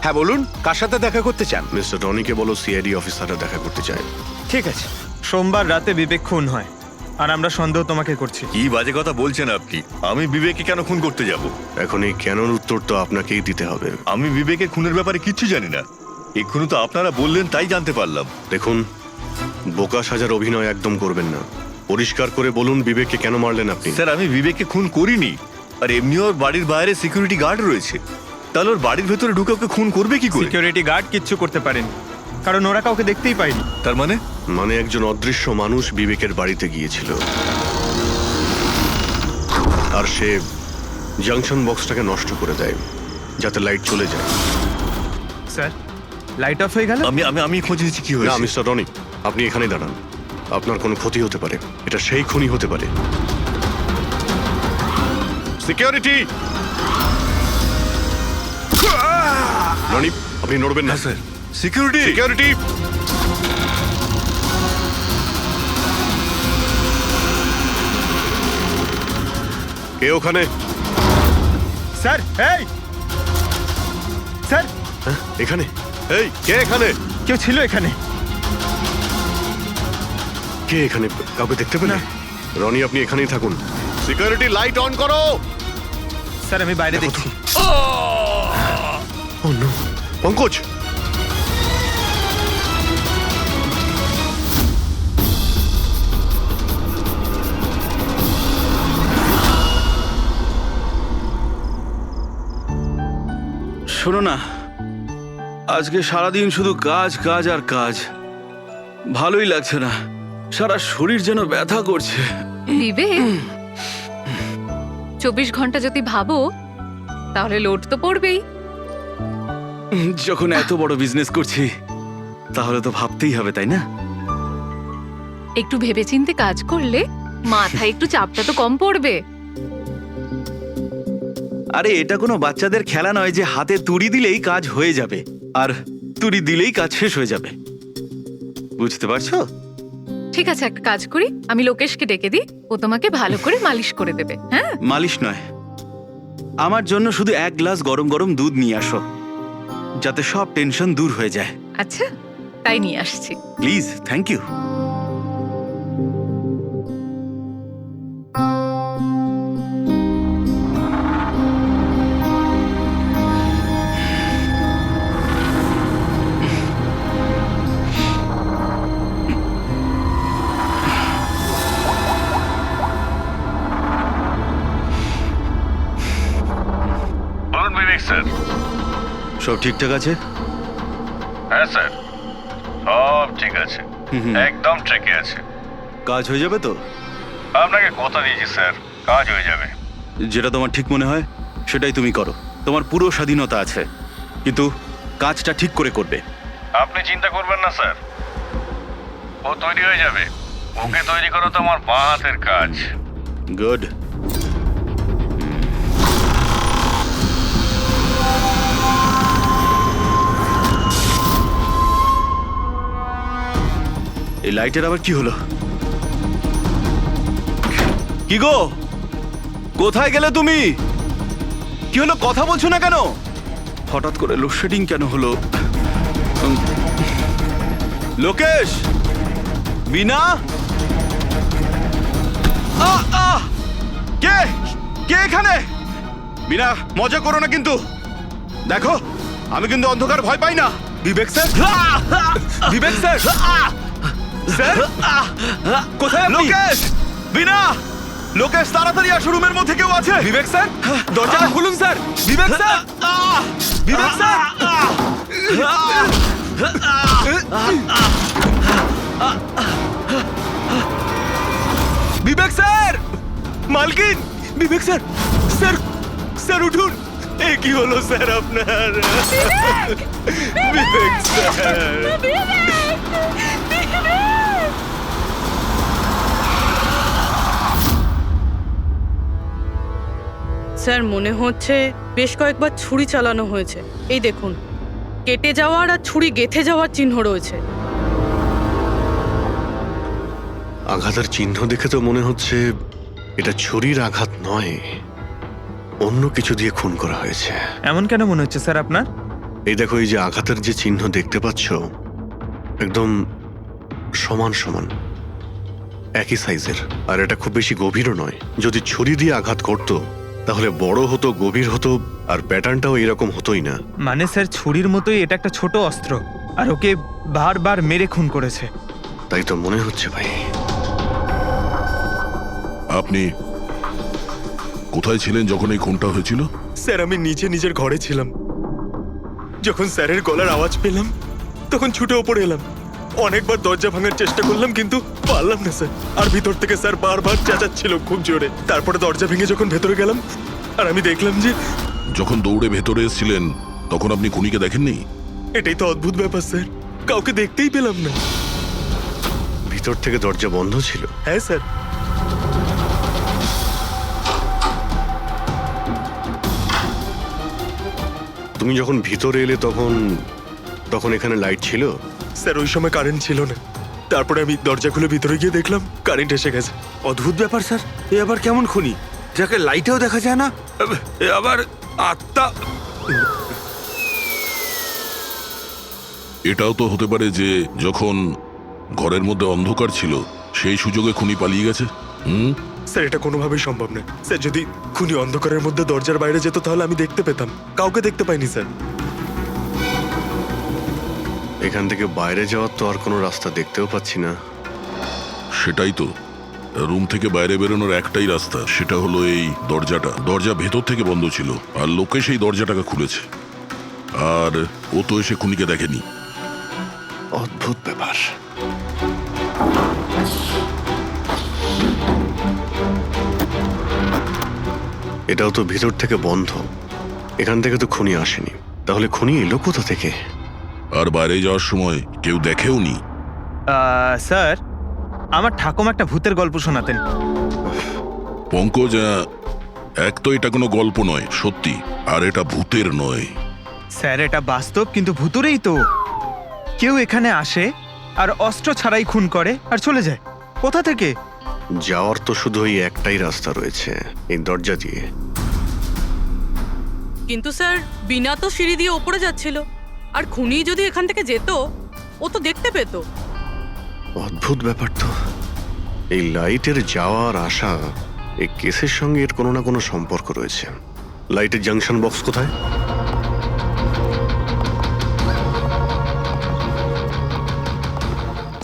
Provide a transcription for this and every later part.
হ্যাঁ বলুন, কার সাথে দেখা করতে চান? মিস্টার রনিকে বলো সিআইডি অফিসাররা দেখা করতে চায়। ঠিক আছে। সোমবার রাতে বিবেক খুন হয় আর আমরা সন্দেহ তোমাকে করছি। কি বাজে কথা বলছেন আপনি? আমি বিবেককে কেন খুন করতে যাব? এখন এই কেনর উত্তর তো আপনাকেই দিতে হবে। আমি বিবেকের খুনের ব্যাপারে কিচ্ছু জানি না। এক্ষুনি তো আপনারা বললেন তাই জানতে পারলাম। দেখুন, বোকা সাজার অভিনয় একদম করবেন না। পরিষ্কার করে বলুন বিবেককে কেন মারলেন আপনি? স্যার, আমি বিবেককে খুন করিনি। আর এমনি ওর বাড়ির বাইরে সিকিউরিটি গার্ড রয়েছে, তাহলে ওর বাড়ির ভেতরে ঢুকে ওকে খুন করবে কি করে? সিকিউরিটি গার্ড কিচ্ছু করতে পারেনি, কারণ ওরা কাউকে দেখতেই পায়নি। তার মানে একজন অদৃশ্য মানুষ বিবেকের বাড়িতে গিয়েছিল আর সে জাংশন বক্সটাকে নষ্ট করে দেয় যাতে লাইট চলে যায়। স্যার, লাইট অফ হয়ে গেল। আমি আমি আমি খোঁজ নিচ্ছি কি না হয়েছে। মিস্টার রনি, আপনি এখানেই দাঁড়ান। আপনার কোনো ক্ষতি হতে পারে, এটা সেই খুনি হতে পারে। সিকিউরিটি! রনি, আপনি নড়বেন না। Sir, security! সিকিউরিটি! কে ওখানে? স্যার, এই স্যার, হ্যাঁ, এখানে? এই কে এখানে? কেউ ছিল এখানে? কে এখানে? কাউকে দেখতে পেলে? রনি, আপনি এখানেই থাকুন। সিকিউরিটি, লাইট অন করো। স্যার, আমি বাইরে দেখছি। ও নো, পঙ্কজ! শোনো না, আজকে সারাদিন শুধু কাজ কাজ আর কাজ। ভালোই লাগছে না, সারা শরীর যেন ব্যথা করছে। বিবেক, 24 ঘন্টা যদি ভাবো তাহলে লোড তো পড়বেই। যখন এত বড় বিজনেস করছি তাহলে তো ভাবতেই হবে, তাই না? একটু ভেবেচিন্তে কাজ করলে মাথায় একটু চাপটা তো কম পড়বে। আরে এটা কোনো বাচ্চাদের খেলা নয় যে হাতে তুড়ি দিলেই কাজ হয়ে যাবে আর তুড়ি দিলেই কাজ শেষ হয়ে যাবে। বুঝতে পারছো? ঠিক আছে, একটা কাজ করি, আমি লোকেশকে ডেকে দিই, ও তোমাকে ভালো করে মালিশ করে দেবে। হ্যাঁ, মালিশ নয়, আমার জন্য শুধু 1 গ্লাস গরম গরম দুধ নিয়ে আসো, যাতে সব টেনশন দূর হয়ে যায়। আচ্ছা, তাই নিয়ে আসছি। Please, thank you. বলুন বিবেক স্যার। সব ঠিকঠাক আছে? হ্যাঁ স্যার, সব ঠিক আছে, একদম ট্র্যাকে আছে। কাজ হয়ে যাবে তো? আপনাকে কথা দিয়েছি স্যার, কাজ হয়ে যাবে। যেটা তোমার ঠিক মনে হয় সেটাই তুমি করো, তোমার পুরো স্বাধীনতা আছে, কিন্তু কাজটা ঠিক করে করবে। আপনি চিন্তা করবেন না স্যার, ও তৈরি হয়ে যাবে। ওকে তৈরি করা তো আমার বাঁ হাতের কাজ। গুড। এই লাইটের আবার কি হলো? কি গো, কোথায় গেলে তুমি? কি হলো, কথা বলছো না কেন? হঠাৎ করে লোডশেডিং কেন হলো? লোকেশ, বিনা, কে কে এখানে? বিনা, মজা করো না কিন্তু। দেখো, আমি কিন্তু অন্ধকার ভয় পাই না। বিবেক স্যার, বিবেক স্যার, স্যার কোথায় আপনি? লোকেশ, বিনা, লোকেশ তাড়াতাড়ি আসো, রুমের মধ্যে কেউ আছে। বিবেক স্যার, দরজাটা খুলুন স্যার। বিবেক স্যার, বিবেক স্যার, বিবেক স্যার, মালকিন, বিবেক স্যার, স্যার, স্যার উঠুন। এ কি হলো স্যার আপনার? বিবেক স্যার, স্যার, মনে হচ্ছে বেশ কয়েকবার ছুরি চালানো হয়েছে। এই দেখুন, কেটে যাওয়ার আর ছুরি গেঁথে যাওয়ার চিহ্ন রয়েছে। আঘাতের চিহ্ন দেখে তো মনে হচ্ছে এটা ছুরির আঘাত নয়, অন্য কিছু দিয়ে খুন করা হয়েছে। এমন কেন মনে হচ্ছে স্যার আপনার? এই দেখো, এই যে আঘাতের যে চিহ্ন দেখতে পাচ্ছ, একদম সমান সমান, একই সাইজের। আর এটা খুব বেশি গভীরও নয়। যদি ছুরি দিয়ে আঘাত করতো তাহলে বড় হতো, গভীর হতো, আর প্যাটার্নটাও এরকম হতোই না। মানে স্যার ছুরির মতোই এটা একটা ছোট অস্ত্র, আর ওকে বারবার মেরে খুন করেছে। তাই তো মনে হচ্ছে ভাই। আপনি কোথায় ছিলেন যখন এই খুনটা হয়েছিল? স্যার আমি নিজের ঘরে ছিলাম। যখন স্যারের গলার আওয়াজ পেলাম তখন ছুটে ওপরে এলাম। অনেকবার দরজা ভাঙার চেষ্টা করলাম কিন্তু পারলাম না স্যার। আর ভিতর থেকে স্যার বারবার চেঁচাচ্ছিল খুব জোরে। তারপরে দরজা ভেঙে যখন ভেতরে গেলাম আর আমি দেখলাম যে যখন দৌড়ে ভেতরে এসেছিলেন তখন আপনি খুনিকে দেখেননি? এটাই তো অদ্ভুত ব্যাপার স্যার, কাউকে দেখতেই পেলাম না। ভিতর থেকে দরজা বন্ধ ছিল? হ্যাঁ স্যার। তুমি যখন ভিতরে এলে তখন এখানে লাইট ছিল? স্যার ওই সময় কারেন্ট ছিল না। তারপরে আমি দরজা খুলে ভিতরে গিয়ে দেখলাম কারেন্ট এসে গেছে। অদ্ভুত ব্যাপার স্যার, এ আবার কেমন খুনি যাকে লাইটেও দেখা যায় না, এ আবার আত্মা। এটাও তো হতে পারে যে যখন ঘরের মধ্যে অন্ধকার ছিল সেই সুযোগে খুনি পালিয়ে গেছে। স্যার এটা কোনোভাবেই সম্ভব না স্যার। যদি খুনি অন্ধকারের মধ্যে দরজার বাইরে যেত তাহলে আমি দেখতে পেতাম। কাউকে দেখতে পাইনি স্যার। এখান থেকে বাইরে যাওয়ার তো আর কোনো রাস্তা দেখতেও পাচ্ছি না। সেটাই তো, রুম থেকে বাইরে বেরোনোর একটাই রাস্তা, সেটা হলো এই দরজাটা। দরজা ভেতর থেকে বন্ধ ছিল আর লোকে সেই দরজাটাকে খুলেছে। আর ও তো এসে খুনিকে দেখেনি। অদ্ভুত ব্যাপার। এটাও তো ভিতর থেকে বন্ধ, এখান থেকে তো খুনি আসেনি। তাহলে খুনি এলো কোথা থেকে? আর বাইরে যাওয়ার সময় কেউ দেখেও নি। স্যার আমার ঠাকুমা একটা ভূতের গল্প শোনাতেন। পঙ্কজ, এক তো এটা কোনো গল্প নয়, সত্যি। আর এটা ভূতের নয়। স্যার এটা বাস্তব, কিন্তু ভূতুরেই তো। কেউ এখানে আসে আর অস্ত্র ছাড়াই খুন করে আর চলে যায়। কোথা থেকে? যাওয়ার তো শুধু ওই একটাই রাস্তা রয়েছে, এই দরজা দিয়ে। কিন্তু স্যার বিনা তো সিঁড়ি দিয়ে ওপরে যাচ্ছিল, আর খুনি যদি এখান থেকে যেত ও তো দেখতে পেত। অদ্ভুত ব্যাপার তো। এই লাইটের যাওয়ার আসা, এই কেসের সঙ্গে এর কোনো না কোনো সম্পর্ক রয়েছে। লাইটের জাংশন বক্স কোথায়?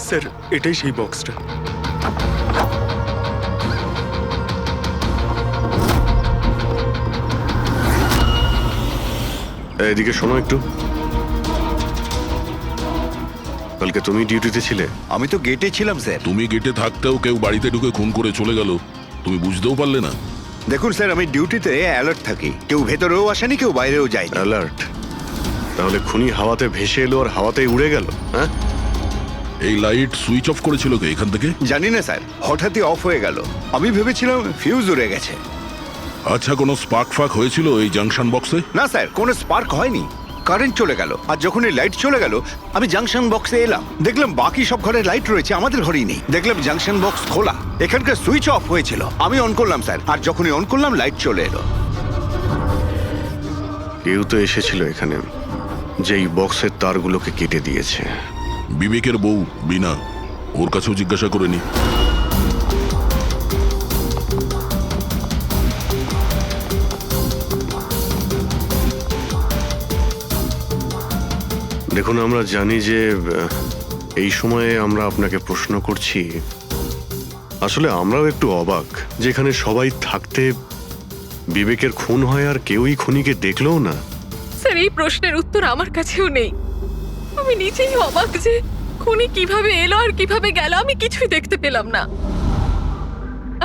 স্যার এটাই সেই বক্সটা। এদিকে শোনো একটু। কালকে তুমি ডিউটিতে ছিলে? আমি তো গেটে ছিলাম স্যার। তুমি গেটে থাকতেও কেউ বাড়িতে ঢুকে খুন করে চলে গেল, তুমি বুঝতেও পারলে না? দেখুন স্যার, আমি ডিউটিতে অ্যালার্ট থাকি। কেউ ভেতরেও আসেনি, কেউ বাইরেও যায়নি। অ্যালার্ট? তাহলে খুনি হাওয়াতে ভেসে এলো আর হাওয়াতেই উড়ে গেল? হ্যাঁ, এই লাইট সুইচ অফ করেছিল কে এখান থেকে? জানি না স্যার, হঠাৎই অফ হয়ে গেল। আমি ভেবেছিলাম ফিউজ উড়ে গেছে। আচ্ছা, কোনো স্পার্ক ফাক হয়েছিল এই জাংশন বক্সে? না স্যার, কোনো স্পার্ক হয়নি। কারেন্ট চলে গেল, আর যখন এই লাইট চলে গেল আমি জাংশন বক্সে এলাম, দেখলাম বাকি সব ঘরে লাইট রয়েছে, আমাদের ঘরেই নেই। দেখলাম জাংশন বক্স খোলা, এখানকার সুইচ অফ হয়েছিল। আমি অন করলাম স্যার, আর যখনই অন করলাম লাইট চলে এলো। কেউ তো এসেছিল এখানে, যেই বক্সের তারগুলোকে কেটে দিয়েছে। বিবেকের বউ বিনা, ওর কাছেও জিজ্ঞাসা করে নি। দেখুন, আমরা জানি যে এই সময়ে আমরা আপনাকে প্রশ্ন করছি। আসলে আমরাও একটু অবাক, যেখানে সবাই থাকতে বিবেকের খুন হয় আর কেউই খুনিকে দেখলেও না। স্যার এই প্রশ্নের উত্তর আমার কাছেও নেই। আমি নিজেই অবাক যে খুনি কিভাবে এলো আর কিভাবে গেল, আমি কিছুই দেখতে পেলাম না।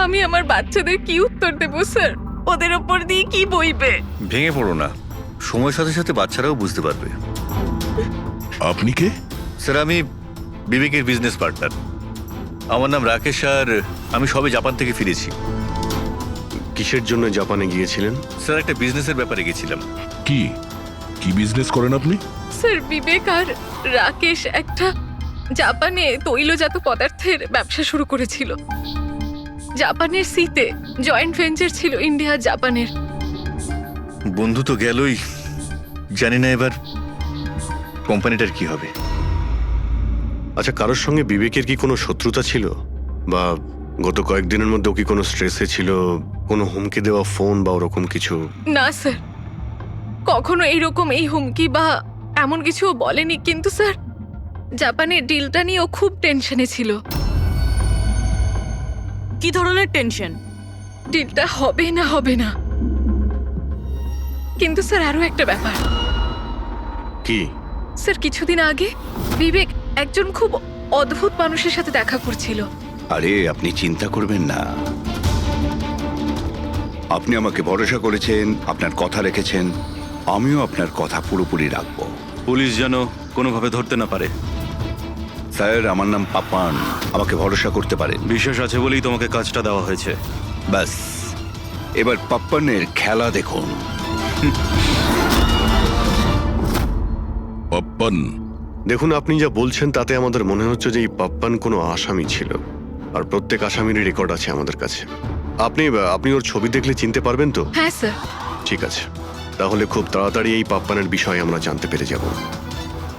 আমি আমার বাচ্চাদের কি উত্তর দেব স্যার? ওদের ওপর দিয়ে কি বইবে? ভেঙে পড়ো না, সময়ের সাথে সাথে বাচ্চারাও বুঝতে পারবে। আপনি কে? স্যার আমি বিবেকের বিজনেস পার্টনার। আমার নাম রাকেশ, আর আমি সবে জাপান থেকে ফিরেছি। কিসের জন্য জাপানে গিয়েছিলেন? স্যার একটা বিজনেসের ব্যাপারে গেছিলাম। কি কি বিজনেস করেন আপনি? স্যার বিবেক আর রাকেশ একটা জাপানে তৈলজাত পদার্থের ব্যবসা শুরু করেছিল। জাপানের সিতে জয়েন্ট ভেঞ্চার ছিল ইন্ডিয়া জাপানের। বন্ধু তো গেলই, জানি না এবার কোম্পানিটার কি হবে? আচ্ছা, কারোর সঙ্গে বিবেকের কি কোনো শত্রুতা ছিল, বা গত কয়েকদিনের মধ্যে ও কি কোনো স্ট্রেসে ছিল, কোনো হুমকি দেওয়া ফোন বা ওরকম কিছু? না স্যার, কখনো এইরকম এই হুমকি বা এমন কিছু ও বলেনি, কিন্তু স্যার জাপানের ডিলটা নিয়ে ও খুব টেনশনে ছিল। কি ধরনের টেনশন? ডিলটা হবে না হবে না। কিন্তু স্যার আরো একটা ব্যাপার, কি? স্যার কিছুদিন আগে বিবেক একজন খুব অদ্ভুত মানুষের সাথে দেখা করছিল। আরে আপনি চিন্তা করবেন না, আপনি আমাকে ভরসা করেছেন, আপনার কথা রেখেছেন, আমিও আপনার কথা পুরোপুরি রাখবো। পুলিশ যেন কোনোভাবে ধরতে না পারে। স্যার, আমার নাম পাপ্পান, আমাকে ভরসা করতে পারেন। বিশ্বাস আছে বলেই তোমাকে কাজটা দেওয়া হয়েছে। ব্যাস, এবার পাপ্পানের খেলা দেখুন। পাপ্পান, দেখুন, আপনি যা বলছেন তাতে আমাদের মনে হচ্ছে যে এই পাপ্পান কোনো আসামি ছিল, আর প্রত্যেক আসামিরই রেকর্ড আছে আমাদের কাছে। আপনি ওর ছবি দেখলে চিনতে পারবেন তো? হ্যাঁ স্যার। ঠিক আছে, তাহলে খুব তাড়াতাড়ি এই পাপ্পানের বিষয়ে আমরা জানতে পেরে যাব,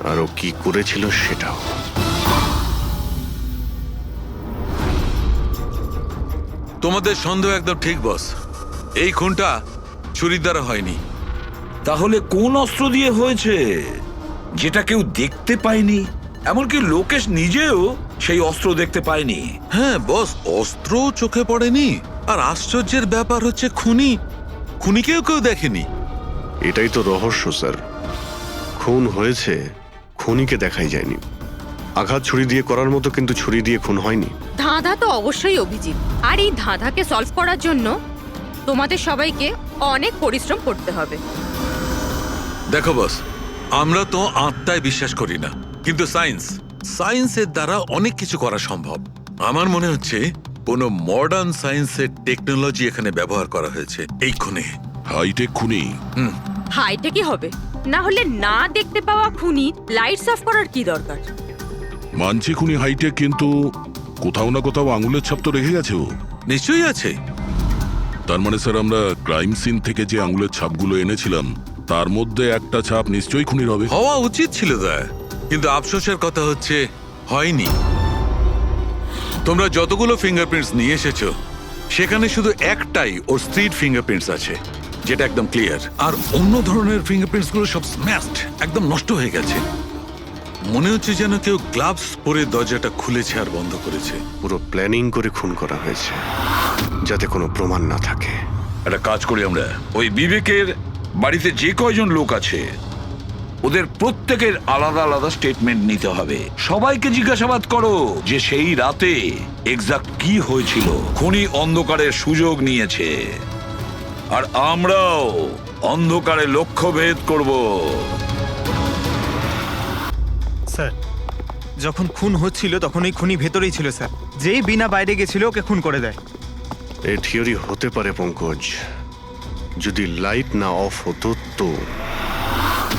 আর ও কি করেছিল সেটাও। তোমাদের সন্দেহ একদম ঠিক বস, এই খুনটা ছুরির দ্বারা হয়নি। তাহলে কোন অস্ত্র দিয়ে হয়েছে যেটা কেউ দেখতে পায়নি? এমনকি লোকেশ নিজেও সেই অস্ত্র দেখতে পায়নি। হ্যাঁ বস, অস্ত্র চোখে পড়েনি, আর আশ্চর্যের ব্যাপার হচ্ছে খুনিকেও কেউ দেখেনি। এটাই তো রহস্য স্যার, খুন হয়েছে, খুনিকে দেখাই যায়নি। আঘাত ছুরি দিয়ে করার মতো, কিন্তু ছুরি দিয়ে খুন হয়নি। ধাঁধা তো অবশ্যই অভিজিৎ, আর এই ধাঁধাকে সলভ করার জন্য তোমাদের সবাইকে অনেক পরিশ্রম করতে হবে। দেখো বস, আমরা তো আত্মায় বিশ্বাস করি না, কিন্তু সায়েন্সের দ্বারা অনেক কিছু করা সম্ভব। আমার মনে হচ্ছে কোনো মডার্ন সায়েন্সের টেকনোলজি এখানে ব্যবহার করা হয়েছে এই খুনে। হাইটেক খুনি। হাইটেকই হবে, না হলে না দেখতে পাওয়া খুনি লাইটস অফ করার কি দরকার? মানছি খুনি হাইটেক, কিন্তু কোথাও না কোথাও আঙুলের ছাপ তো রেখে গেছে ও। নিশ্চয়ই আছে। তার মানে স্যার, আমরা ক্রাইম সিন থেকে যে আঙুলের ছাপগুলো এনেছিলাম তার মধ্যে একটা ছাপ নিশ্চয়ই খুনির হবে। হওয়া উচিত ছিল দয়া, কিন্তু আফসোসের কথা হচ্ছে হয়নি। তোমরা যতগুলো ফিঙ্গারপ্রিন্টস নিয়ে এসেছো সেখানে শুধু একটাই ওর স্ত্রীর ফিঙ্গারপ্রিন্টস আছে, যেটা একদম ক্লিয়ার। আর অন্য ধরনের ফিঙ্গারপ্রিন্টস গুলো সব স্ম্যাশড, একদম নষ্ট হয়ে গেছে। মনে হচ্ছে যেন কেউ গ্লাভস পরে দরজাটা খুলেছে আর বন্ধ করেছে। পুরো প্ল্যানিং করে খুন করা হয়েছে, যাতে কোনো প্রমাণ না থাকে। একটা কাজ করি আমরা, ওই বিবেকের বাড়িতে যে কয়জন লোক আছে ওদের প্রত্যেকের আলাদা আলাদা স্টেটমেন্ট নিতে হবে। সবাইকে জিজ্ঞাসাবাদ করো যে সেই রাতে এক্সাক্ট কি হয়েছিল। খুনি অন্ধকারের সুযোগ নিয়েছে, আর আমরাও অন্ধকারে লক্ষ্যভেদ করব। স্যার, যখন খুন হচ্ছিল তখন ওই খুনি ভেতরেই ছিল স্যার। যেই বিনা বাইরে গেছিল ওকে খুন করে দেয়। এই থিওরি হতে পারে পঙ্কজ, যদি লাইট না অফ হতো তো।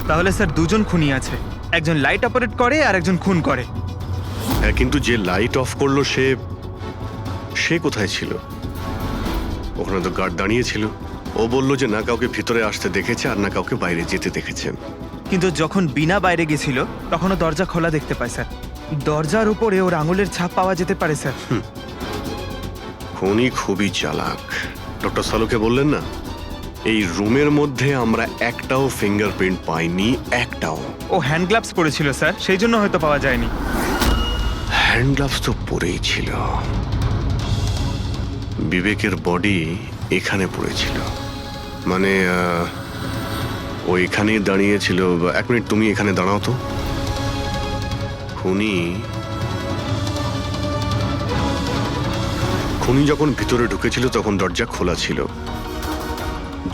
তাহলে স্যার দুজন খুনি আছে, একজন লাইট অপারেট করে আর একজন খুন করে। হ্যাঁ, কিন্তু যে লাইট অফ করলো সে কোথায় ছিল? ওখানে তো গার্ড দাঁড়িয়ে ছিল। ও বলল যে না কাউকে ভিতরে আসতে দেখেছে আর না কাউকে বাইরে যেতে দেখেছে। কিন্তু যখন বিনা বাইরে গেছিল তখনও দরজা খোলা দেখতে পায় স্যার। দরজার উপরে ওর আঙুলের ছাপ পাওয়া যেতে পারে স্যার। খুনি খুবই চালাক। ডক্টর সালুকে বললেন না, এই রুমের মধ্যে আমরা একটাও ফিঙ্গারপ্রিন্ট পাইনি, একটাও। ও হ্যান্ড গ্লাভস পরেছিল স্যার, সেই জন্য হয়তো পাওয়া যায়নি। হ্যান্ড গ্লাভস তো পরেই ছিল। বিবেকের বডি এখানে পড়েছিল, মানে ও এখানেই দাঁড়িয়েছিল। এক মিনিট, তুমি এখানে দাঁড়াও তো। খুনি যখন ভিতরে ঢুকেছিল তখন দরজা খোলা ছিল।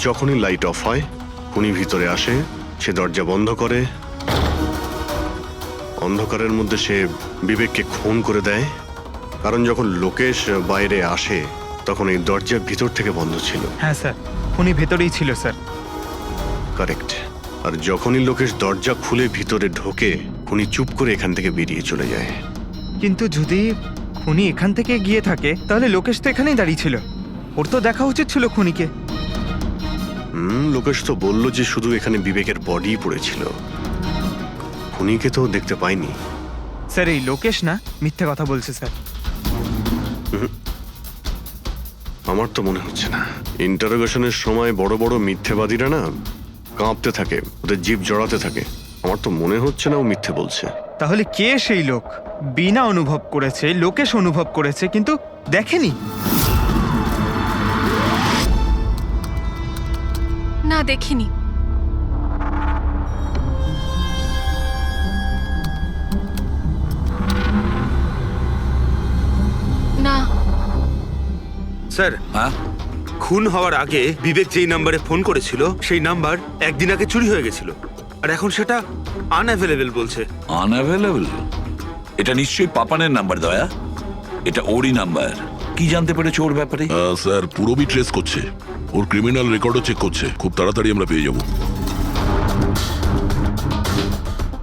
যখনই লাইট অফ হয় খুনি ভিতরে আসে, সে দরজা বন্ধ করে, অন্ধকারের মধ্যে সে বিবেককে খুন করে দেয়। কারণ যখন লোকেশ বাইরে আসে তখন এই দরজা ভিতর থেকে বন্ধ ছিল। হ্যাঁ স্যার, খুনি ভেতরেই ছিল স্যার। কারেক্ট। আর যখনই লোকেশ দরজা খুলে ভিতরে ঢোকে, খুনি চুপ করে এখান থেকে বেরিয়ে চলে যায়। কিন্তু যদি খুনি এখান থেকে গিয়ে থাকে তাহলে লোকেশ তো এখানেই দাঁড়িয়ে ছিল, ওর তো দেখা উচিত ছিল খুনিকে। লোকেশ তো বললো যে শুধু এখানে বিবেকের বডি পড়েছিল। খুনিকে তো দেখতে পাইনি। স্যার এই লোকেশ না মিথ্যে কথা বলছে স্যার। আমার তো মনে হচ্ছে না। ইন্টারোগেশনের সময় বড় বড় মিথ্যেবাদীরা না কাঁপতে থাকে, ওদের জিভ জড়াতে থাকে। আমার তো মনে হচ্ছে না ও মিথ্যে বলছে। তাহলে কে সেই লোক? বিনা অনুভব করেছে, লোকেশ অনুভব করেছে কিন্তু দেখেনি। না, দেখিনি। না। স্যার, হ্যাঁ, খুন হওয়ার আগে বিবেক যেই নাম্বারে ফোন করেছিল সেই নাম্বার একদিন আগে চুরি হয়ে গেছিল, আর এখন সেটা আনঅ্যাভেলেবেল বলছে। আনঅ্যাভেলেবল? এটা নিশ্চয়ই পাপানের নাম্বার দয়া। এটা ওরই নাম্বার। কি জানতে পেরেছো ওর ব্যাপারে? স্যার পুরোবি ট্রেস করছে, ওর ক্রিমিনাল রেকর্ডও চেক করছে। খুব তাড়াতাড়ি আমরা পেয়ে যাব।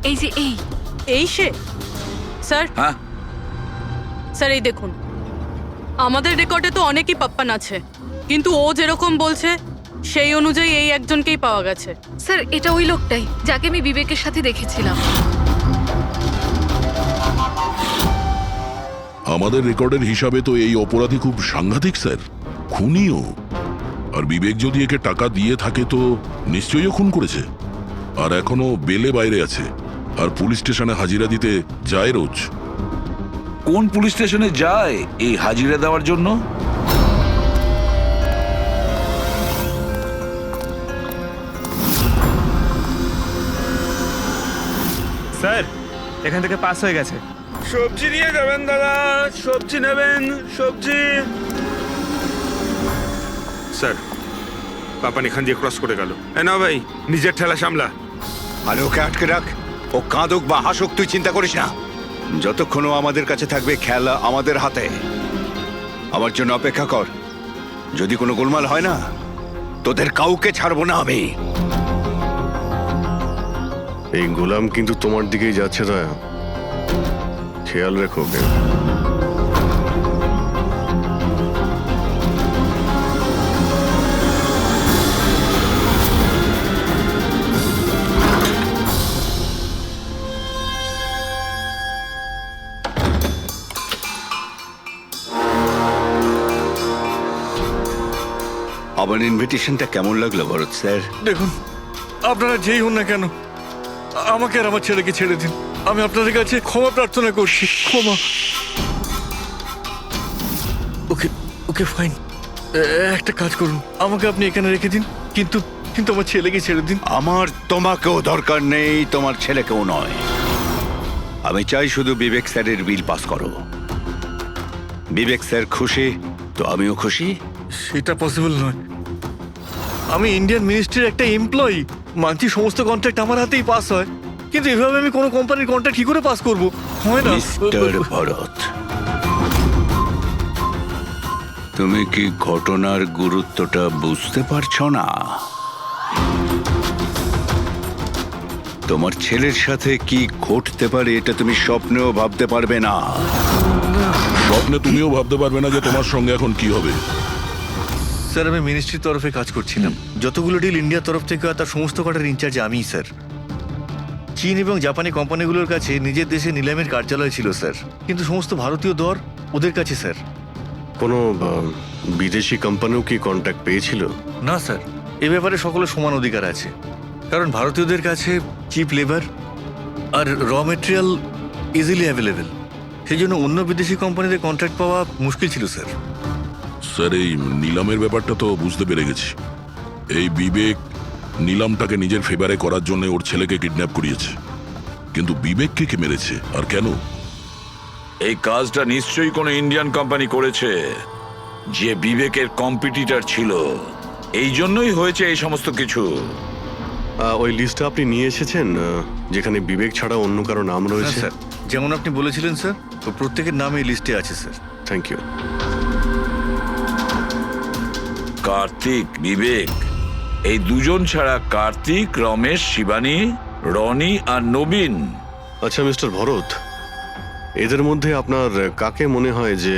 এই যে এই সে? স্যার, হ্যাঁ, স্যার এই দেখুন, আমাদের রেকর্ডে তো অনেকই পাপ্পান আছে, কিন্তু ও যেরকম বলছে সেই অনুযায়ী এই একজনকেই পাওয়া গেছে। স্যার, এটা ওই লোকটাই যাকে আমি বিবেকের সাথে দেখেছিলাম। আমাদের রেকর্ডের হিসাবে তো এই অপরাধী খুব সাংঘাতিক স্যার, খুনিও। আর বিবেক যদি একে টাকা দিয়ে থাকে তো নিশ্চয়ই ও খুন করেছে। আর এখনো বেলে বাইরে আছে, আর পুলিশ স্টেশনে হাজিরা দিতে যায় রোজ। কোন পুলিশ স্টেশনে যায় এই হাজিরা দেওয়ার জন্য? স্যার এখান থেকে পাস হয়ে গেছে। সবজি নিয়ে যাবেন দাদা, সবজি নেবেন, সবজি। স্যার, পাপান এখান দিয়ে ক্রস করে গেল। না ভাই, নিজের ঠেলা সামলা। আর ওকে আটকে রাখ। ও কাঁদুক বা হাসুক তুই চিন্তা করিস না। যতক্ষণ ও আমাদের কাছে থাকবে খেলা আমাদের হাতে। আমার জন্য অপেক্ষা কর। যদি কোনো গোলমাল হয় না, তোদের কাউকে ছাড়বো না আমি। এই গোলাম কিন্তু তোমার দিকেই যাচ্ছে দয়া, খেয়াল রেখো ওকে। আমার ইনভিটেশনটা কেমন লাগলো ভরত স্যার? দেখুন, আপনারা যেই হন না কেন, আমাকে আর আমার ছেলেকে ছেড়ে দিন। আমি আপনাদের কাছে ক্ষমা প্রার্থনা করছি, ক্ষমা। ওকে ওকে ফাইন, একটা কাজ করুন, আমাকে আপনি এখানে রেখে দিন, কিন্তু কিন্তু আমার ছেলেকে ছেড়ে দিন। আমার তোমাকেও দরকার নেই, তোমার ছেলেকেও নয়। আমি চাই শুধু বিবেক স্যারের বিল পাস করো। বিবেক স্যার খুশি তো আমিও খুশি। সেটা পসিবল নয়। আমি ইন্ডিয়ান মিনিস্ট্রির একটা এমপ্লয়ি, মানছি সমস্ত কন্ট্রাক্ট আমার হাতেই পাস হয়, কিন্তু এভাবে আমি কোনো কোম্পানির কন্ট্রাক্ট কি করে পাস করবো? হয় না। মিস্টার ভরত, তুমি কি ঘটনার গুরুত্বটা বুঝতে পারছো না? তোমার ছেলের সাথে কি ঘটতে পারে এটা তুমি স্বপ্নেও ভাবতে পারবে না। স্বপ্নে তুমিও ভাবতে পারবে না যে তোমার সঙ্গে এখন কি হবে। স্যার, আমি মিনিস্ট্রির তরফে কাজ করছিলাম। যতগুলো ডিল ইন্ডিয়ার তরফ থেকে হয় তার সমস্ত কটার ইনচার্জ আমিই স্যার। চীন এবং জাপানি কোম্পানিগুলোর কাছে নিজের দেশে নিলামের কার্যালয় ছিল স্যার, কিন্তু সমস্ত ভারতীয় দর ওদের কাছে স্যার। কোনো বিদেশি কোম্পানিও কি কন্ট্যাক্ট পেয়েছিল? না স্যার, এ ব্যাপারে সকলের সমান অধিকার আছে, কারণ ভারতীয়দের কাছে চিপ লেবার আর র মেটেরিয়াল ইজিলি অ্যাভেলেবেল। সেই জন্য অন্য বিদেশি কোম্পানিতে কন্ট্রাক্ট পাওয়া মুশকিল ছিল স্যার। স্যার এই নিলামের ব্যাপারটা তো বুঝতে পেরে গেছি। এই বিবেক নিলামটাকে নিজের ফেভারে করার জন্য ওর ছেলেকে কিডন্যাপ করিয়েছে, কিন্তু বিবেককে কে মেরেছে আর কেন? এই কাজটা নিশ্চয়ই কোনো ইন্ডিয়ান কোম্পানি করেছে, যে বিবেকের কম্পিটিটর ছিল। এই জন্যই হয়েছে এই সমস্ত কিছু। ওই লিস্টটা আপনি নিয়ে এসেছেন যেখানে বিবেক ছাড়া অন্য কারো নাম রয়েছে? স্যার, যেমন আপনি বলেছিলেন স্যার, তো প্রত্যেকের নাম এই লিস্টে আছে sir. Thank you. Kartik, Vivek, এই দুজন ছাড়া কার্তিক, রমেশ, শিবানী, রনি আর নবীন। আচ্ছা মিস্টার ভরত, এদের মধ্যে আপনার কাকে মনে হয় যে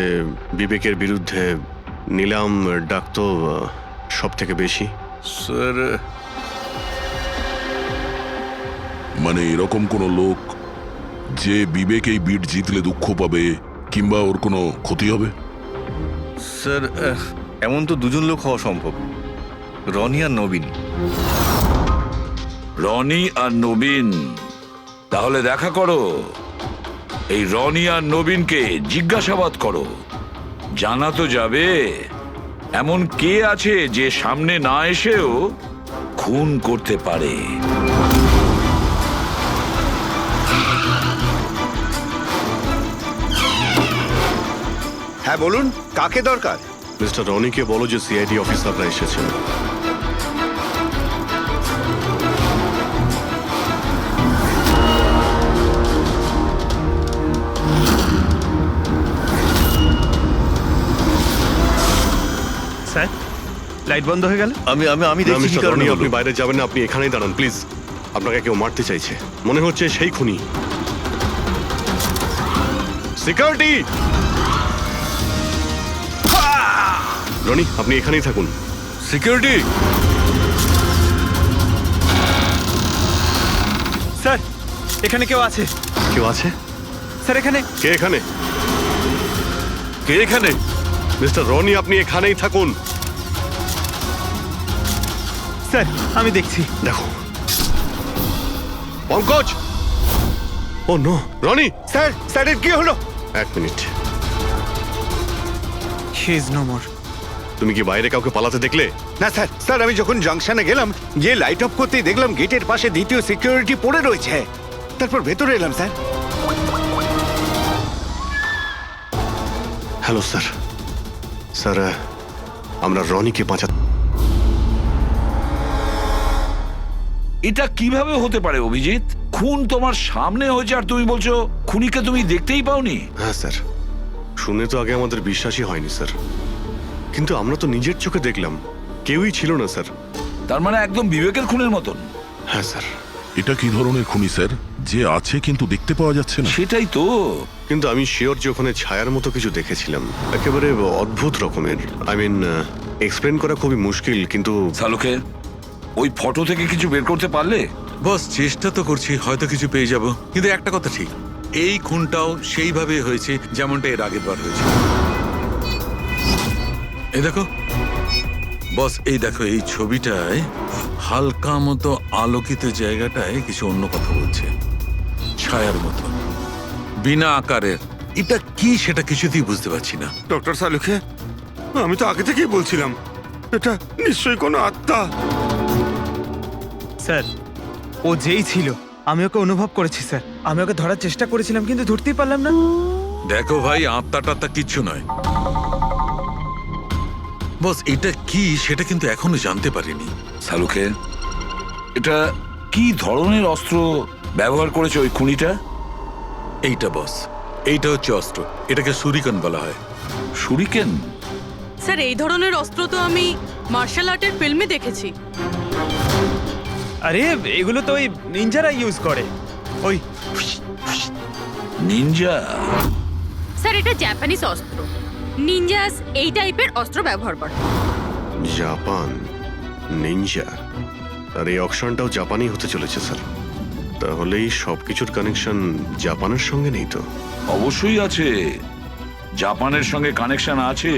বিবেকের বিরুদ্ধে নিলাম ডাকত সব থেকে বেশি? স্যার, মানে এরকম কোনো লোক যে বিবেক এই বিট জিতলে দুঃখ পাবে কিংবা ওর কোনো ক্ষতি হবে? স্যার এমন তো দুজন লোক হওয়া সম্ভব, রনি আর নবীন। রনি আর নবীন? তাহলে দেখা করো, এই রনি আর নবীনকে জিজ্ঞাসাবাদ করো। জানা তো যাবে এমন কে আছে যে সামনে না এসেও খুন করতে পারে। হ্যাঁ বলুন, কাকে দরকার? মিস্টার রনিকে বলো যে সিআইডি অফিসাররা এসেছেন। স্যার, লাইট বন্ধ হয়ে গেল। আমি আমি আমি না, দেখছি কি মিস্টার কারণে রনি, হলো। আপনি বাইরে যাবেন না, আপনি এখানেই দাঁড়ান প্লিজ। আপনাকে কেউ মারতে চাইছে, মনে হচ্ছে সেই খুনি। সিকিউরিটি! রনি, আপনি এখানেই থাকুন। সিকিউরিটি! স্যার, এখানে কেউ আছে। কেউ আছে? স্যার, এখানে। কে এখানে? কে এখানে? মিস্টার রনি, আপনি এখানেই থাকুন। স্যার, আমি দেখছি। দেখো Pankaj! Oh no, Rony! Sir, স্যারের কি হলো? এক minute, he is no more. তুমি কি বাইরে কাউকে পালাতে দেখলে? না স্যার, স্যার আমি যখন জাংশনে গেলাম, গিয়ে লাইট অফ করতেই দেখলাম গেটের পাশে দ্বিতীয় সিকিউরিটি পড়ে রয়েছে। তারপর ভেতরে এলাম স্যার। Hello sir. স্যার, আমরা রনিকে বাঁচাতে। এটা কিভাবে হতে পারে অভিজিৎ? খুন তোমার সামনে হয়েছে আর তুমি বলছো খুনিকে তুমি দেখতেই পাওনি? হ্যাঁ স্যার, শুনে তো আগে আমাদের বিশ্বাসই হয়নি স্যার, কিন্তু আমরা তো নিজের চোখে দেখলাম কেউই ছিল না স্যার। তার মানে একদম বিবেকের খুনের মতন? হ্যাঁ স্যার। এটা কি ধরনের খুনি স্যার, যে আছে কিন্তু দেখতে পাওয়া যাচ্ছে না? সেটাই তো। কিন্তু আমি শিওর যে ওখানে ছায়ার মতো কিছু দেখেছিলাম, একেবারে অদ্ভুত রকমের। আই মিন, এক্সপ্লেন করা খুবই মুশকিল, কিন্তু সালুকে ওই ফটো থেকে কিছু বের করতে পারলে? বস, চেষ্টা তো করছি, হয়তো কিছু পেয়ে যাব। কিন্তু একটা কথা ঠিক, এই খুনটাও সেইভাবে হয়েছে যেমনটা এর আগের বার হয়েছে। এই দেখো বস, এই দেখো এই ছবিটায় হালকা মতো আলোকিত জায়গাটায় কিছু অন্য কথা বলছে, ছায়ার মতো, বিনা আকারের। এটা কি সেটা কিছুতেই বুঝতে পারছি না। ডক্টর সালুকে, আমি তো আগে থেকেই বলছিলাম এটা নিশ্চয়ই কোনো আত্মা। স্যার, ও যেই ছিল আমি ওকে অনুভব করেছি স্যার। আমি ওকে ধরার চেষ্টা করেছিলাম কিন্তু ধরতেই পারলাম না। দেখো ভাই, আত্মা টাত্মা কিচ্ছু নয়। বস, এটা কি সেটা কিন্তু এখনো জানতে পারিনি। সালুকে, এটা কি ধরনের অস্ত্র ব্যবহার করেছে ওই খুনিটা? এইটা বস, এইটা হচ্ছে অস্ত্র, এটাকে সুরিকান বলা হয়। শুরিকেন? স্যার, এই ধরনের অস্ত্র তো আমি মার্শাল আর্টের ফিল্মে দেখেছি। আরে এগুলো তো ওই নিনজারা ইউজ করে, ওই। নিনজা? স্যার, এটা জাপানিজ অস্ত্র। নিনজাস এই টাইপের অস্ত্র ব্যবহার করে। জাপান, নিনজা, আর এই অকশনটাও জাপানি হতে চলেছে স্যার। তাহলে এই সবকিছুর কানেকশন জাপানের সঙ্গে নেই তো? অবশ্যই আছে, জাপানের সঙ্গে কানেকশন আছে।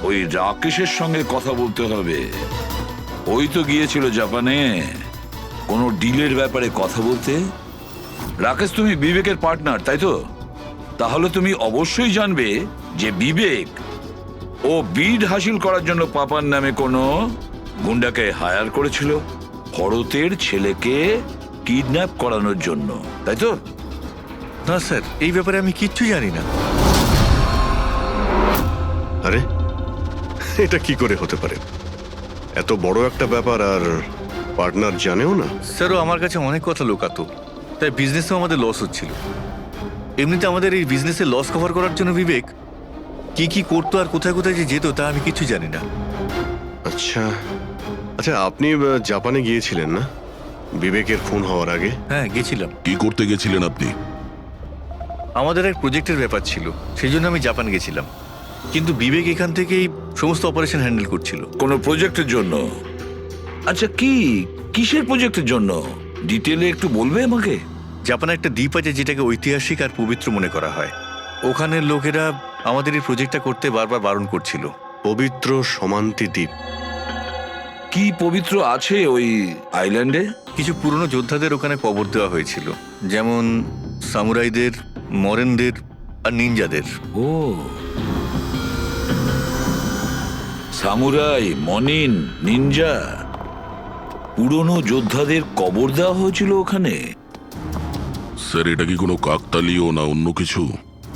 ওই রাকেশের সঙ্গে কথা বলতে হবে। ওই তো গিয়েছিল জাপানে কোনো ডিলের ব্যাপারে কথা বলতে। রাকেশ, তুমি বিবেকের পার্টনার তাই তো? তাহলে তুমি অবশ্যই জানবে যে বিবেক ও বিড হাসিল করার জন্য পাপার নামে কোনো গুন্ডাকে হায়ার করেছিল ভরতের ছেলেকে কিডন্যাপ করানোর জন্য, তাই তো? না স্যার, এই ব্যাপারে আমি কিচ্ছু জানি না। আরে এটা কি করে হতে পারে? এত বড় একটা ব্যাপার আর পার্টনার জানেও না? স্যার, ও আমার কাছে অনেক কথা লুকাতো, তাই বিজনেসেও আমাদের লস হচ্ছিল। এমনিতে আমাদের এই বিজনেসের লস কভার করার জন্য বিবেক কি কি করতো আর কোথায় কোথায় যে যেত তা আমি কিছু জানি না। আচ্ছা আচ্ছা, আপনি জাপানে গিয়েছিলেন না বিবেকের খুন হওয়ার আগে? হ্যাঁ, গেছিলাম। কি করতে গেছিলেন আপনি? আমাদের এক প্রজেক্টের ব্যাপার ছিল, সেই জন্য আমি জাপান গেছিলাম। কিন্তু বিবেক এখান থেকেই সমস্ত অপারেশন হ্যান্ডেল করছিল। কোনো প্রজেক্টের জন্য? আচ্ছা, কিসের প্রজেক্টের জন্য? ডিটেলে একটু বলবে আমাকে? জাপানে একটা দ্বীপ আছে যেটাকে ঐতিহাসিক আর পবিত্র মনে করা হয়। ওখানের লোকেরা আমাদের এই প্রজেক্টটা করতে বারবার বারণ করছিল। পবিত্র সমান্তি দ্বীপ। কি পবিত্র আছে ওই আইল্যান্ডে? কিছু পুরনো যোদ্ধাদের ওখানে কবর দেওয়া হয়েছিল, যেমন সামুরাইদের, মরেনদের আর নিনজাদের। ও, সামুরাই, মনিন, নিনজা, পুরনো যোদ্ধাদের কবর দেওয়া হয়েছিল ওখানে। স্যার এটা কি কোনো কাকতালীয় না অন্য কিছু?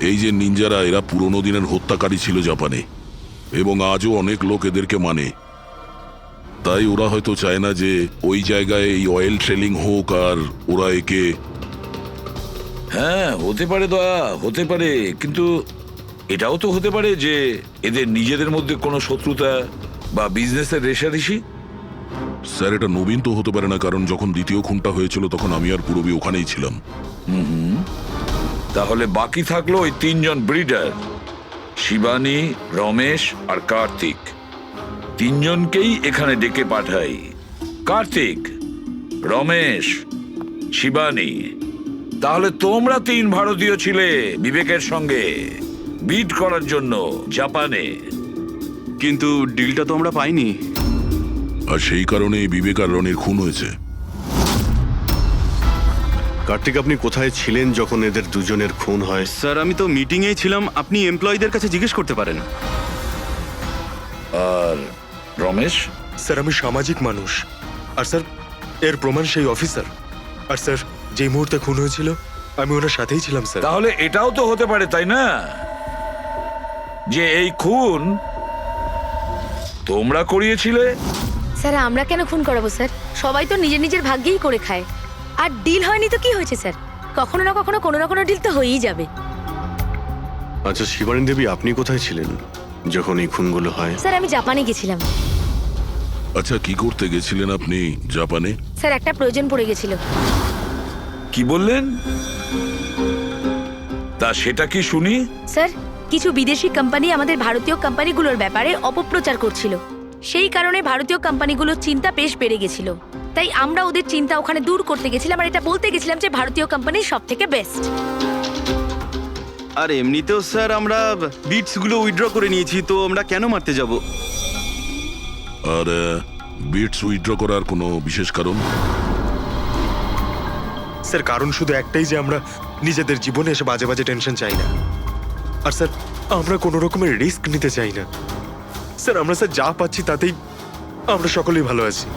এই যে নিনজারা, এরা পুরনো দিনের হত্যাকারী ছিল জাপানে, এবং আজও অনেক লোক এদেরকে মানে। তাই ওরা হয়তো চায় না যে ওই জায়গায় এই অয়েল ট্রেলিং হোক, আর ওরা একে... হ্যাঁ, হতে পারে দয়া, হতে পারে, কিন্তু এটাও তো হতে পারে যে এদের নিজেদের মধ্যে কোনো শত্রুতা বা বিজনেসের রেষারেষি। স্যার এটা নবীন তো হতে পারে না, কারণ যখন দ্বিতীয় খুনটা হয়েছিল তখন আমি আর পূরবী ওখানেই ছিলাম। তাহলে বাকি থাকলো ওই তিনজন ব্রিডার, শিবানী, রমেশ আর কার্তিক। তিনজনকেই এখানে ডেকে পাঠাই। কার্তিক, রমেশ, শিবানী, তাহলে তোমরা তিন ভারতীয় ছিলে বিবেকের সঙ্গে বিট করার জন্য জাপানে। কিন্তু ডিলটা তো আমরা পাইনি। আর সেই কারণেই বিবেক আর রনির খুন হয়েছে। কার্তিক, আপনি কোথায় ছিলেন যখন এদের দুজনের খুন হয়? স্যার আমি তো মিটিংয়েই ছিলাম, আপনি এমপ্লয়ীদের কাছে জিজ্ঞেস করতে পারেন। আর রমেশ? স্যার আমি সামাজিক মানুষ, আর স্যার এর প্রমাণ সেই অফিসার। আর স্যার যে মুহূর্তে খুন হয়েছিল আমি ওনার সাথেই ছিলাম স্যার। তাহলে এটাও তো হতে পারে, তাই না, যে এই খুন তোমরা করিয়েছিলে? স্যার আমরা কেন খুন করাবো স্যার? সবাই তো নিজের নিজের ভাগ্যেই করে খায়। আর ডিল হয়নি তো কি হয়েছে স্যার? কখনো না কখনো কোনো না কোনো ডিল তো হয়েই যাবে। আচ্ছা শিবানী দেবী, আপনি কোথায় ছিলেন যখন এই খুনগুলো হয়? স্যার আমি জাপানে গেছিলাম। আচ্ছা, কি করতে গেছিলেন আপনি জাপানে? স্যার একটা প্রয়োজন পড়ে গেছিল। কি বললেন? তা সেটা কি শুনি? স্যার কিছু বিদেশি কোম্পানি আমাদের ভারতীয় কোম্পানিগুলোর ব্যাপারে অপপ্রচার করছিল। সেই কারণে ভারতীয় কোম্পানিগুলোর চিন্তা বেশ বেড়ে গেছিল। তাই আমরা ওদের চিন্তা ওখানে দূর করতে গেছিলাম, আর এটা বলতে গেছিলাম যে ভারতীয় কোম্পানি সব থেকে বেস্ট। আর এমনিতেও স্যার আমরা বিটসগুলো উইথড্র করে নিয়েছি, তো আমরা কেন মারতে যাব? আর বিটস উইথড্র করার কোনো বিশেষ কারণ? স্যার কারণ শুধু একটাই, যে আমরা নিজেদের জীবনে এসে বাজে বাজে টেনশন চাই না। আর স্যার আমরা কোনো রকমের রিস্ক নিতে চাই না। স্যার আমরা স্যার যা পাচ্ছি তাতেই আমরা সকলেই ভালো আছি।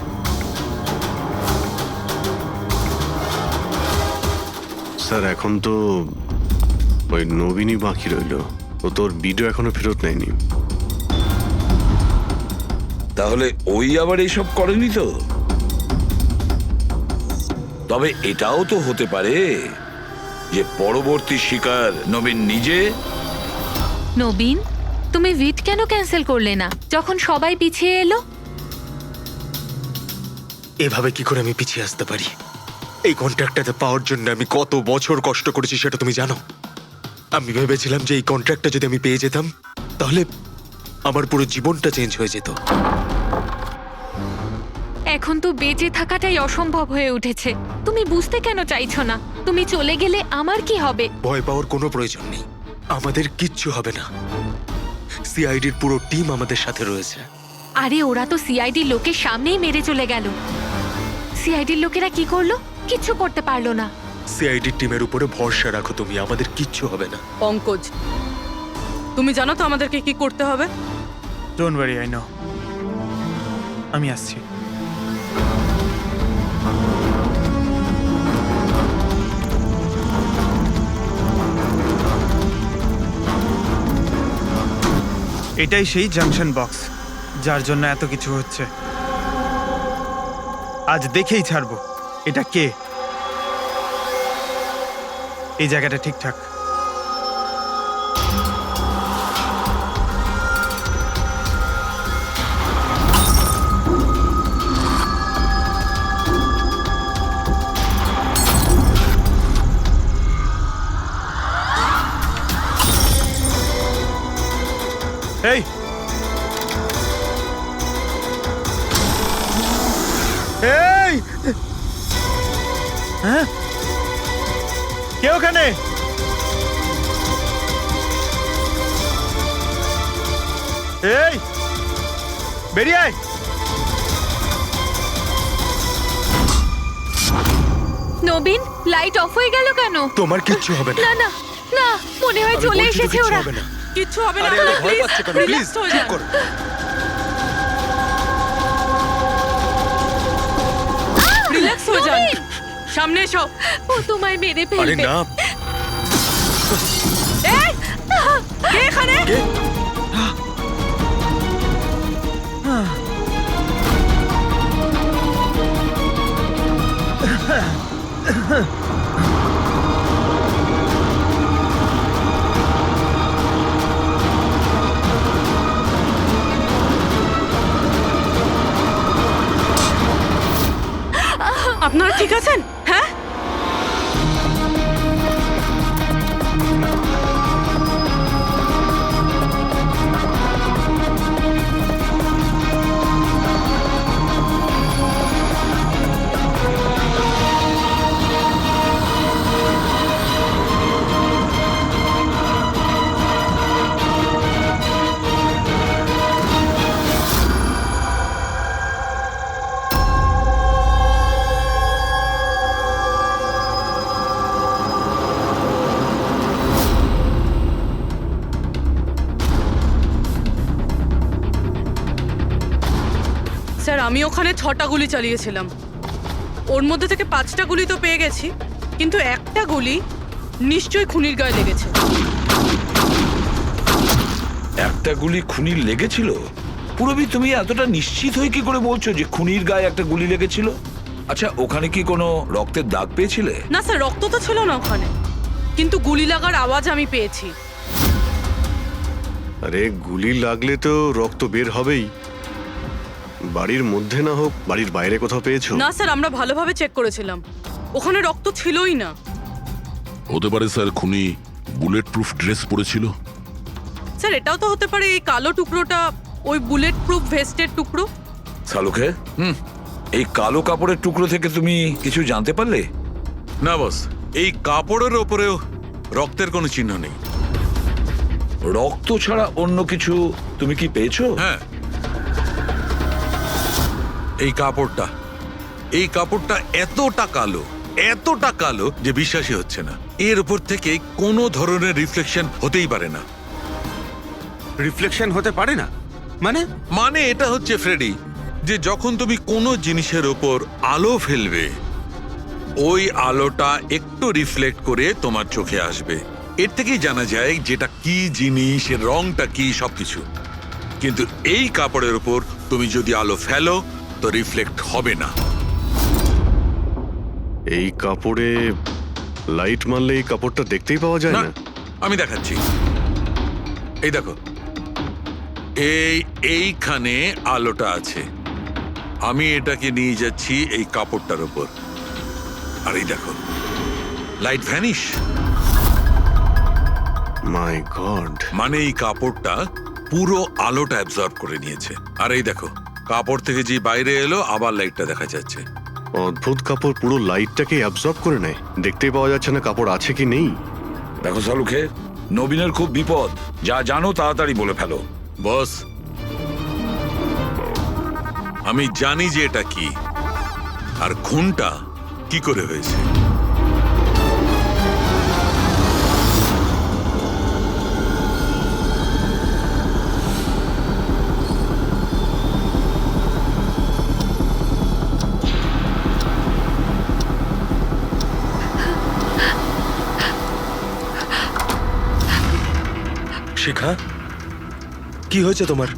স্যার এখন তো ওই নবীনই বাকি রইল, ও তোর ভিডিও এখনো ফেরত নেয়নি। তাহলে ওই আবার এইসব করেনি তো? তবে এটাও তো হতে পারে যে পরবর্তী শিকার নবীন নিজে। নবীন, তুমি ভিট কেন ক্যান্সেল করলে না যখন সবাই পিছিয়ে এলো? এভাবে কি করে আমি পিছিয়ে আসতে পারি? এই কন্ট্রাক্টটাতে পাওয়ার জন্য আমি কত বছর কষ্ট করেছি সেটা তুমি জানো। আমি ভেবেছিলাম যে এই কন্ট্রাক্টটা যদি আমি পেয়ে যেতাম তাহলে আমার পুরো জীবনটা চেঞ্জ হয়ে যেত। এখন তো বেঁচে থাকাটাই অসম্ভব হয়ে উঠেছে। তুমি বুঝতে কেন চাইছো না? তুমি চলে গেলে আমার কি হবে? ভয় পাওয়ার কোনো প্রয়োজন নেই, আমাদের কিচ্ছু হবে না। সিআইডির পুরো টিম আমাদের সাথে রয়েছে। আরে ওরা তো সিআইডি লোকের সামনেই মেরে চলে গেল। সিআইডির লোকেরা কি করলো? কিচ্ছু করতে পারলো না। সিআইডির টিমের উপরে ভরসা রাখো তুমি, আমাদের কিচ্ছু হবে না। পঙ্কজ, তুমি জানো তো আমাদেরকে কি করতে হবে? Don't worry, I know. আমি আসছি। এটাই সেই জাংশন বক্স যার জন্য এত কিছু হচ্ছে। আজ দেখেই ছাড়বো এটা কে। এই জায়গাটা ঠিকঠাক। এই এই হ্যাঁ, কে ওখানে? এই, বেরিয়ে আয়। নবীন, লাইট অফ হয়ে গেল কেন? তোমার কিচ্ছু হবে না। না না না, মনে হয় আমি চলে বলছি তো এসেছে কিচ্ছু ওরা। হবে না। কিচ্ছু হবে না, আরে আরে ভয় পাচ্ছ কেন? প্লিজ রিল্যাক্স হয়ে চুপ যান। করো। রিল্যাক্স হয়ে যান। নবীন! সামনে এসো। ও তোমায় মেরে আরে ফেলবে। না, এই, কে এখানে? কে? আপনারা ঠিক আছেন? হ্যাঁ, স্যার আমি ওখানে 6টা গুলি চালিয়েছিলাম। ওর মধ্যে থেকে 5টা গুলি তো পেয়ে গেছি, কিন্তু একটা গুলি নিশ্চয়ই খুনির গায়ে লেগেছে। একটা গুলি খুনির লেগেছিল? পুরবি, তুমি এতটা নিশ্চিত হয়ে কি করে বলছো যে খুনির গায়ে একটা গুলি লেগেছিল? আচ্ছা, ওখানে কি কোনো রক্তের দাগ পেয়েছিলে? না স্যার, রক্ত তো ছিল না ওখানে, কিন্তু গুলি লাগার আওয়াজ আমি পেয়েছি। আরে গুলি লাগলে তো রক্ত বের হবেই। বাড়ির মধ্যে না হোক, বাড়ির বাইরে কোথাও পেয়েছো? না স্যার, আমরা ভালোভাবে চেক করেছিলাম, ওখানে রক্ত ছিলই না। হতে পারে স্যার খুনি বুলেট প্রুফ ড্রেস পরেছিল। স্যার এটাও তো হতে পারে এই কালো টুকরোটা ওই বুলেট প্রুফ ভেস্টের টুকরো। সালুকে, এই কালো কাপড়ের টুকরো থেকে তুমি কিছু জানতে পারলে? না বস, এই কাপড়ের ওপরেও রক্তের কোনো চিহ্ন নেই। রক্ত ছাড়া অন্য কিছু তুমি কি পেয়েছো? হ্যাঁ, এই কাপড়টা এতটা কালো যে বিশ্বাসই হচ্ছে না। এর উপর থেকে কোনো ধরনের রিফ্লেকশন হতেই পারে না। রিফ্লেকশন হতে পারে না মানে এটা হচ্ছে ফ্রেডি, যে যখন তুমি কোনো জিনিসের ওপর আলো ফেলবে, ওই আলোটা একটু রিফ্লেক্ট করে তোমার চোখে আসবে। এর থেকেই জানা যায় যেটা কি জিনিস, এর রংটা কি, সবকিছু। কিন্তু এই কাপড়ের উপর তুমি যদি আলো ফেলো তো রিফ্লেক্ট হবে না। এই কাপড়ে লাইট মারলে এই কাপড়টা দেখতেই পাওয়া যায় না, না। আমি দেখাচ্ছি। এই দেখো, এইখানে আলোটা আছে, আমি এটাকে নিয়ে যাচ্ছি এই কাপড়টার উপর, আর এই দেখো লাইট ভ্যানিশ। মাই গড! মানে এই কাপড়টা পুরো আলোটা অ্যাবজর্ব করে নিয়েছে। আর এই দেখো, কাপড় থেকে যে বাইরে এলো আবার লাইটটা দেখা যাচ্ছে। অদ্ভুত, কাপড় পুরো লাইটটাকে অ্যাবজর্ব করে নেয়, দেখতেই পাওয়া যাচ্ছে না কাপড় আছে কি নেই। দেখো সালুকে, নবীনের খুব বিপদ। যা জানো তাড়াতাড়ি বলে ফেলো। বস, আমি জানি যে এটা কি, আর খুনটা কি করে হয়েছে। শিখা, কি হয়েছে তোমার?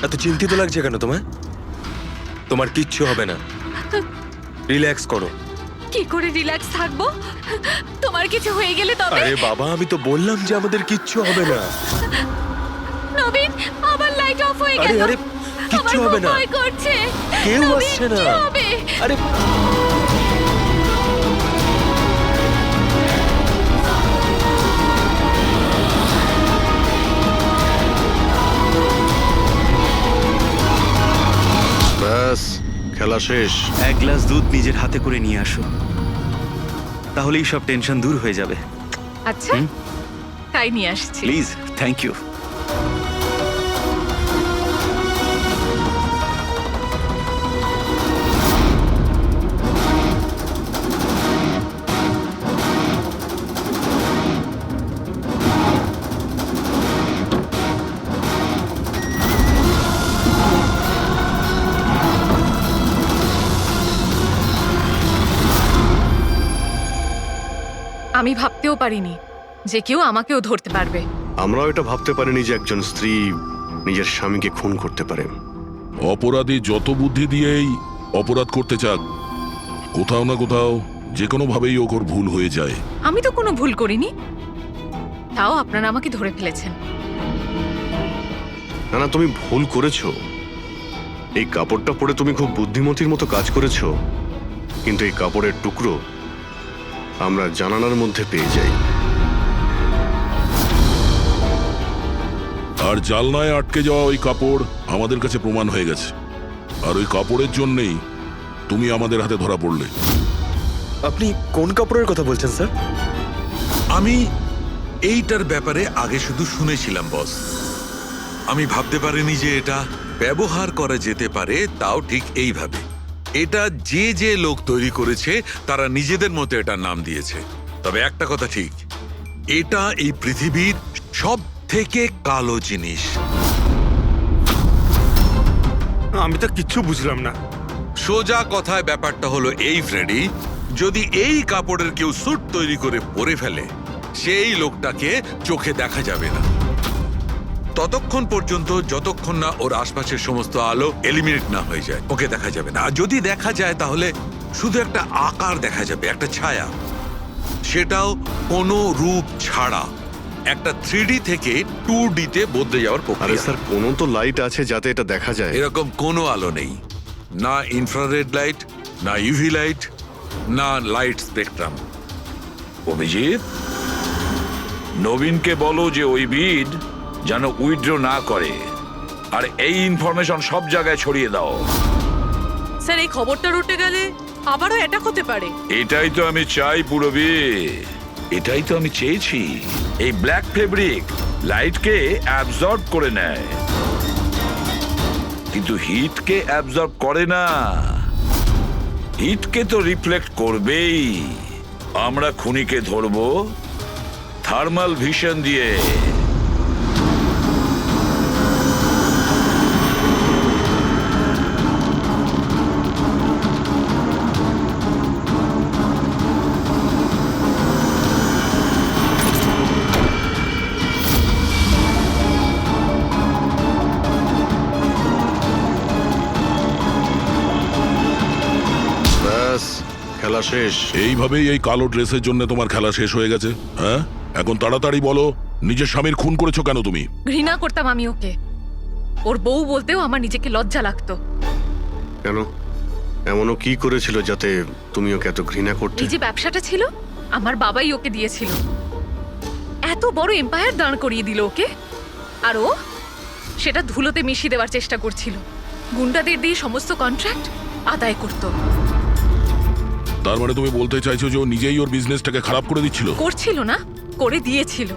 এত চিন্তিত লাগছে কেন তোমায়? তোমার কিচ্ছু হবে না, রিল্যাক্স করো। কি করে রিল্যাক্স থাকবো? তোমার কিছু হয়ে গেলে তবে? আরে বাবা, আমি তো বললাম যে আমাদের কিচ্ছু হবে না। নবীন, আবার লাইট অফ হয়ে আরে গেল। আরে, কিচ্ছু আমার হবে খুব না, ভয় করছে। কেউ নবীন, আসছে না। কি হবে? আরে ব্যাস, খেলা শেষ। এক গ্লাস দুধ নিজের হাতে করে নিয়ে আসো। তাহলেই সব টেনশন দূর হয়ে যাবে। আচ্ছা তাই নিয়ে আসছি। Please, thank you. আমি ভাবতেও পারিনি যে কেউ আমাকেও ধরতে পারবে। আমরাও এটা ভাবতে পারিনি যে একজন স্ত্রী নিজের স্বামীকে খুন করতে পারে। অপরাধী যত বুদ্ধি দিয়েই অপরাধ করতে চাক, কোথাও না কোথাও যে কোনো ভাবেই ওর ভুল হয়ে যায়। আমি তো কোনো ভুল করিনি, তাও আপনারা আমাকে ধরে ফেলেছেন। না না, তুমি ভুল করেছো। এই কাপড়টা পরে তুমি খুব বুদ্ধিমতীর মতো কাজ করেছো, কিন্তু এই কাপড়ের টুকরো আমরা জানালার মধ্যে পেয়ে যাই। আর জালনায় আটকে যাওয়া ওই কাপড় আমাদের কাছে প্রমাণ হয়ে গেছে, আর ওই কাপড়ের জন্যেই তুমি আমাদের হাতে ধরা পড়লে। আপনি কোন কাপড়ের কথা বলছেন স্যার? আমি এইটার ব্যাপারে আগে শুধু শুনেছিলাম বস। আমি ভাবতে পারিনি যে এটা ব্যবহার করা যেতে পারে, তাও ঠিক এইভাবে। এটা যে যে লোক তৈরি করেছে তারা নিজেদের মতো এটার নাম দিয়েছে। তবে একটা কথা ঠিক, এটা এই পৃথিবীর সব থেকে কালো জিনিস। আমি তো কিচ্ছু বুঝলাম না। সোজা কথায় ব্যাপারটা হলো এই ফ্রেডি, যদি এই কাপড়ের কেউ স্যুট তৈরি করে পরে ফেলে, সেই লোকটাকে চোখে দেখা যাবে না ততক্ষণ পর্যন্ত, যতক্ষণ না ওর আশপাশের সমস্ত আলো এলিমিনেট না হয়ে যায়। ওকে দেখা যাবে না। আর যদি দেখা যায় তাহলে শুধু একটা আকার দেখা যাবে, একটা ছায়া, সেটাও কোনো রূপ ছাড়া। একটা 3D থেকে 2D তে বদলে যাওয়ার আরে প্রক্রিয়া। স্যার, কোনো তো লাইট আছে যাতে এটা দেখা যায়। এরকম কোনো আলো নেই, না ইনফ্রারেড লাইট, না ইউভি লাইট, না লাইট স্পেকট্রাম। অভিজিৎ, নবীনকে বলো যে ওই বিড যেন উইথড্র না করে, আর এই ইনফরমেশন সব জায়গায় ছড়িয়ে দাও। স্যার এই খবরটা রটে গেলে আবারও অ্যাটাক হতে পারে। এটাই তো আমি চাই পুরবি, এটাই তো আমি চেয়েছি। এই ব্ল্যাক ফেব্রিক লাইটকে অ্যাবজর্ব করে নেয়, কিন্তু হিটকে অ্যাবজর্ব করে না। হিটকে তো রিফ্লেক্ট করবেই। আমরা খুনিকে ধরবো থার্মাল ভিশন দিয়ে। ব্যাস, খেলা শেষ। এইভাবেই এই কালো ড্রেসের জন্য তোমার খেলা শেষ হয়ে গেছে? হ্যাঁ, এখন তাড়াতাড়ি বলো, নিজের স্বামীর খুন করেছো কেন তুমি? ঘৃণা করতাম আমি ওকে। ওর বউ বলতেও আমার নিজেকে লজ্জা লাগতো। কেন? এমনও কি করেছিল যাতে তুমি ওকে এত ঘৃণা করতে? এই যে ব্যবসাটা ছিল, আমার বাবাই ওকে দিয়েছিল। এত বড় এম্পায়ার দাঁড় করিয়ে দিল ওকে, আর ও সেটা ধুলোতে মিশিয়ে দেওয়ার চেষ্টা করছিল। গুন্ডাদের দিয়ে সমস্ত কন্ট্রাক্ট আদায় করত। তার মানে তুমি বলতে চাইছো যে ও নিজেই ওর বিজনেসটাকে খারাপ করে দিচ্ছিল? করছিল না, করে দিয়েছিল।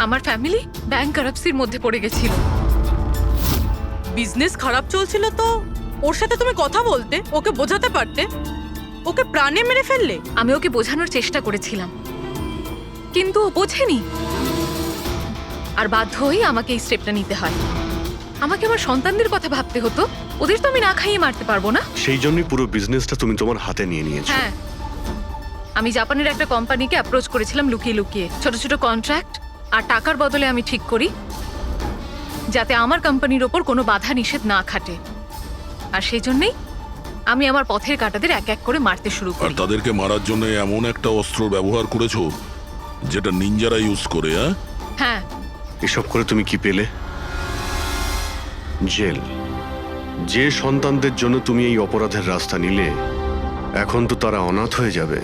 আমার ফ্যামিলি ব্যাংকারাপসির মধ্যে পড়ে গেছিল। বিজনেস খারাপ চলছিল তো ওর সাথে তুমি কথা বলতে, ওকে বোঝাতে পারতে। ওকে প্রাণে মেরে ফেললে। আমি ওকে বোঝানোর চেষ্টা করেছিলাম, কিন্তু ও বোঝেনি। আর বাধ্য হয়ে আমাকে এই স্টেপটা নিতে হয়। আমাকে আমার সন্তানদের কথা ভাবতে হতো, ওদের তো আমি না খাইয়ে মারতে পারবো না। সেই জন্যই পুরো বিজনেসটা তুমি তোমার হাতে নিয়ে নিয়েছো। হ্যাঁ, আমি জাপানের একটা কোম্পানিকে অ্যাপ্রোচ করেছিলাম লুকিয়ে লুকিয়ে। ছোট ছোট কন্ট্রাক্ট আর টাকার বদলে আমি ঠিক করি যাতে আমার কোম্পানির ওপর কোনো বাধা নিষেধ না খাটে। আর সেই জন্যই আমি আমার পথের কাঁটাদের এক এক করে মারতে শুরু আর করি। তাদেরকে মারার জন্য এমন একটা অস্ত্র ব্যবহার করেছো যেটা নিনজারা ইউজ করে? হ্যাঁ। এসব করে তুমি কি পেলে? জেল। যে সন্তানদের জন্য তুমি এই অপরাধের রাস্তা নিলে, এখন তো তারা অনাথ হয়ে যাবে।